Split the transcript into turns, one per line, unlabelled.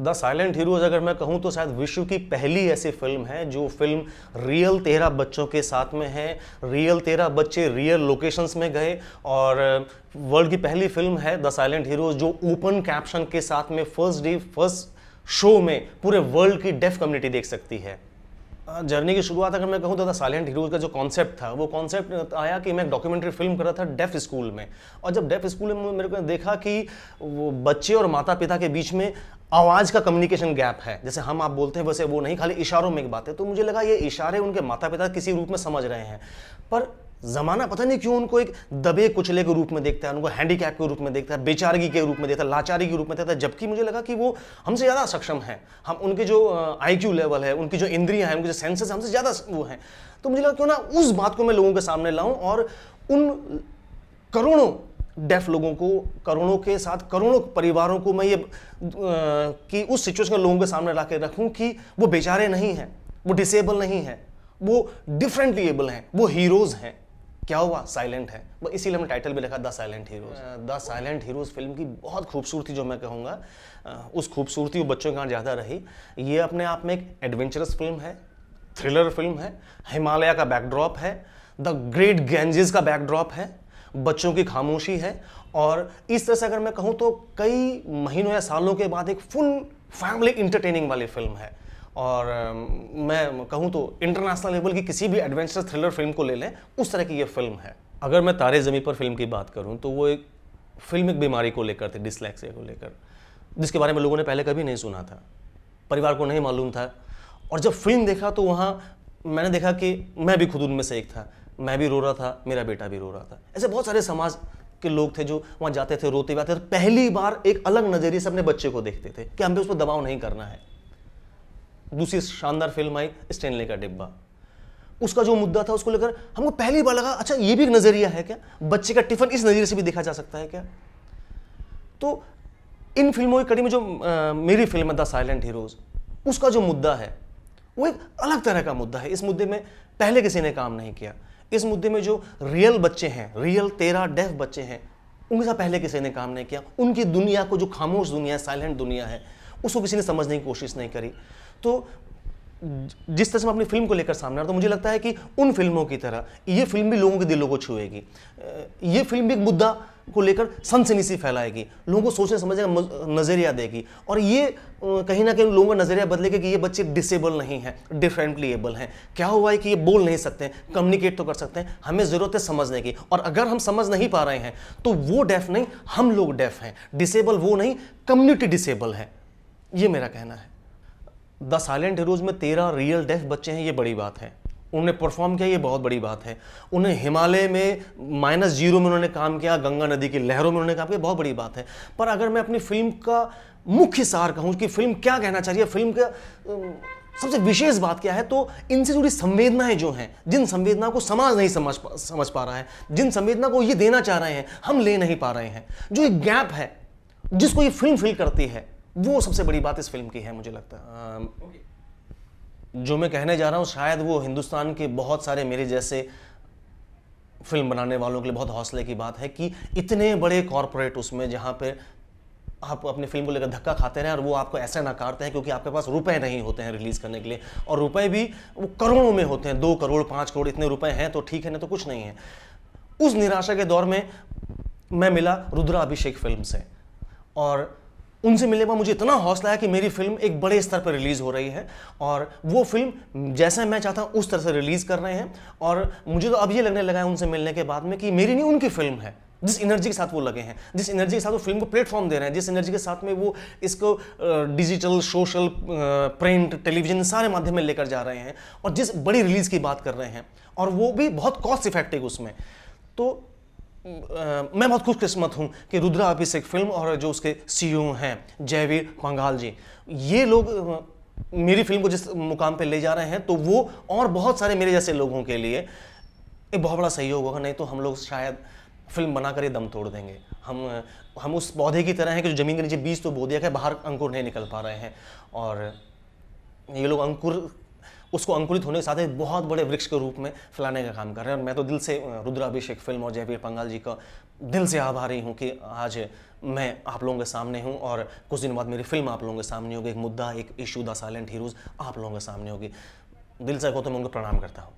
The silent heroes अगर मैं कहूँ तो शायद विश्व की पहली ऐसी फिल्म है जो फिल्म रियल 13 बच्चों के साथ में है। रियल 13 बच्चे रियल लोकेशंस में गए और वर्ल्ड की पहली फिल्म है द साइलेंट हीरोज जो ओपन कैप्शन के साथ में फर्स्ट डे फर्स्ट शो में पूरे वर्ल्ड की डेफ कम्युनिटी देख सकती है। जर्नी की शुरुआत अगर मैं कहूँ तो द साइलेंट हीरोज का जो कॉन्सेप्ट था वो कॉन्सेप्ट आया कि मैं एक डॉक्यूमेंट्री फिल्म कर रहा था डेफ स्कूल में, और जब डेफ स्कूल में मेरे को देखा कि वो बच्चे और माता पिता के बीच में आवाज़ का कम्युनिकेशन गैप है, जैसे हम आप बोलते हैं वैसे वो नहीं, खाली इशारों में एक बात है। तो मुझे लगा ये इशारे उनके माता पिता किसी रूप में समझ रहे हैं, पर ज़माना पता नहीं क्यों उनको एक दबे कुचले के रूप में देखता है, उनको हैंडीकैप के रूप में देखता है, बेचारगी के रूप में देखता है, लाचारी के रूप में देखता है, जबकि मुझे लगा कि वो हमसे ज़्यादा सक्षम हैं। हम उनके जो IQ लेवल है, उनकी जो इंद्रियां हैं, उनके जो सेंसेस हमसे ज़्यादा वो हैं। तो मुझे लगा क्यों ना उस बात को मैं लोगों के सामने लाऊं और उन करोड़ों डेफ लोगों को, करोड़ों के साथ करोड़ों परिवारों को मैं ये कि उस सिचुएशन लोगों के सामने ला के रखूँ कि वो बेचारे नहीं हैं, वो डिसेबल नहीं हैं, वो डिफरेंटली एबल हैं, वो हीरोज़ हैं। क्या हुआ? साइलेंट है, इसीलिए हमने टाइटल भी लिखा the silent heroes. The silent heroes film की बहुत खूबसूरती जो मैं कहूँगा, उस खूबसूरती वो बच्चों के यहाँ ज़्यादा रही। ये अपने आप में एक एडवेंचरस फिल्म है, थ्रिलर फिल्म है, हिमालय का बैकड्रॉप है, द ग्रेट गैंजेस का बैकड्रॉप है, बच्चों की खामोशी है, और इस तरह से अगर मैं कहूँ तो कई महीनों या सालों के बाद एक फुल फैमिली इंटरटेनिंग वाली फिल्म है। और मैं कहूँ तो इंटरनेशनल लेवल की किसी भी एडवेंचरस थ्रिलर फिल्म को ले लें, उस तरह की ये फिल्म है। अगर मैं तारे ज़मीं पर फिल्म की बात करूँ तो वो एक फिल्म एक बीमारी को लेकर थी, डिसलेक्सिया को लेकर, जिसके बारे में लोगों ने पहले कभी नहीं सुना था, परिवार को नहीं मालूम था। और जब फिल्म देखा तो वहाँ मैंने देखा कि मैं भी खुद उनमें से एक था, मैं भी रो रहा था, मेरा बेटा भी रो रहा था। ऐसे बहुत सारे समाज के लोग थे जो वहाँ जाते थे, रोते हुए आते थे, पहली बार एक अलग नज़रिए से अपने बच्चे को देखते थे कि हमें उस पर दबाव नहीं करना है। दूसरी शानदार फिल्म आई स्टेनली का डिब्बा, उसका जो मुद्दा था उसको लेकर हमको पहली बार लगा अच्छा ये भी एक नजरिया है क्या, बच्चे का टिफिन इस नजरिए से भी देखा जा सकता है क्या। तो इन फिल्मों की कड़ी में जो मेरी फिल्म है द साइलेंट हीरोज, उसका जो मुद्दा है वो एक अलग तरह का मुद्दा है। इस मुद्दे में पहले किसी ने काम नहीं किया। इस मुद्दे में जो रियल बच्चे हैं, रियल 13 डेफ बच्चे हैं, उनके साथ पहले किसी ने काम नहीं किया। उनकी दुनिया को, जो खामोश दुनिया है, साइलेंट दुनिया है, उसको किसी ने समझने की कोशिश नहीं करी। तो जिस तरह से मैं अपनी फिल्म को लेकर सामने आ रहा, तो मुझे लगता है कि उन फिल्मों की तरह ये फिल्म भी लोगों के दिलों को छुएगी। ये फिल्म भी एक मुद्दा को लेकर सनसनी सी फैलाएगी, लोगों को सोचने समझने का नज़रिया देगी, और ये कहीं ना कहीं लोगों का नज़रिया बदलेगा कि ये बच्चे डिसेबल नहीं हैं, डिफरेंटली एबल हैं। क्या हुआ है कि ये बोल नहीं सकते हैं, कम्युनिकेट तो कर सकते हैं, हमें ज़रूरत है समझने की, और अगर हम समझ नहीं पा रहे हैं तो वो डेफ नहीं, हम लोग डेफ हैं। डिसेबल वो नहीं, कम्युनिटी डिसेबल है, ये मेरा कहना है। द साइलेंट हीरोज में 13 रियल डेफ बच्चे हैं, ये बड़ी बात है। उन्होंने परफॉर्म किया, ये बहुत बड़ी बात है। उन्हें हिमालय में -0 में उन्होंने काम किया, गंगा नदी की लहरों में उन्होंने काम किया, बहुत बड़ी बात है। पर अगर मैं अपनी फिल्म का मुख्य सार कहूँ कि फिल्म क्या कहना चाहिए, फिल्म का सबसे विशेष बात क्या है, तो इनसे जुड़ी संवेदनाएं जो हैं, जिन संवेदनाओं को समाज नहीं समझ पा रहा है, जिन संवेदना को ये देना चाह रहे हैं हम ले नहीं पा रहे हैं, जो एक गैप है जिसको ये फिल्म फिल करती है, वो सबसे बड़ी बात इस फिल्म की है। मुझे लगता है जो मैं कहने जा रहा हूँ शायद वो हिंदुस्तान के बहुत सारे मेरे जैसे फिल्म बनाने वालों के लिए बहुत हौसले की बात है कि इतने बड़े कॉरपोरेट उसमें, जहाँ पे आप अपनी फिल्म को लेकर धक्का खाते रहे और वो आपको ऐसे नकारते हैं क्योंकि आपके पास रुपए नहीं होते हैं रिलीज़ करने के लिए, और रुपए भी वो करोड़ों में होते हैं, 2 करोड़ 5 करोड़, इतने रुपए हैं तो ठीक है, नहीं तो कुछ नहीं है। उस निराशा के दौर में मैं मिला रुद्रा अभिषेक फिल्म से, और उनसे मिलने पर मुझे इतना हौसला है कि मेरी फिल्म एक बड़े स्तर पर रिलीज़ हो रही है, और वो फिल्म जैसा मैं चाहता हूँ उस तरह से रिलीज़ कर रहे हैं। और मुझे तो अब ये लगने लगा है उनसे मिलने के बाद में कि मेरी नहीं, उनकी फिल्म है। जिस एनर्जी के साथ वो लगे हैं, जिस एनर्जी के साथ वो फिल्म को प्लेटफॉर्म दे रहे हैं, जिस एनर्जी के साथ में वो इसको डिजिटल, सोशल, प्रिंट, टेलीविजन सारे माध्यम में लेकर जा रहे हैं, और जिस बड़ी रिलीज़ की बात कर रहे हैं, और वो भी बहुत कॉस्ट इफेक्टिव उसमें, तो मैं बहुत खुशकिस्मत हूँ कि रुद्रा अभिषेक फिल्म और जो उसके CEO हैं जयवीर पंघाल जी, ये लोग मेरी फिल्म को जिस मुकाम पे ले जा रहे हैं, तो वो और बहुत सारे मेरे जैसे लोगों के लिए एक बहुत बड़ा सहयोग होगा। नहीं तो हम लोग शायद फिल्म बनाकर ही दम तोड़ देंगे। हम उस पौधे की तरह हैं कि जो ज़मीन के नीचे बीज तो बो दिया है, बाहर अंकुर नहीं निकल पा रहे हैं, और ये लोग अंकुर उसको अंकुरित होने के साथ एक बहुत बड़े वृक्ष के रूप में फैलाने का काम कर रहे हैं। और मैं तो दिल से रुद्राभिषेक फिल्म और जयवीर पंगाल जी का दिल से आभारी हूँ कि आज मैं आप लोगों के सामने हूँ और कुछ दिन बाद मेरी फिल्म आप लोगों के सामने होगी, एक मुद्दा, एक इशू, द साइलेंट हीरोज आप लोगों के सामने होगी। दिल से को तो मैं उनको प्रणाम करता हूँ।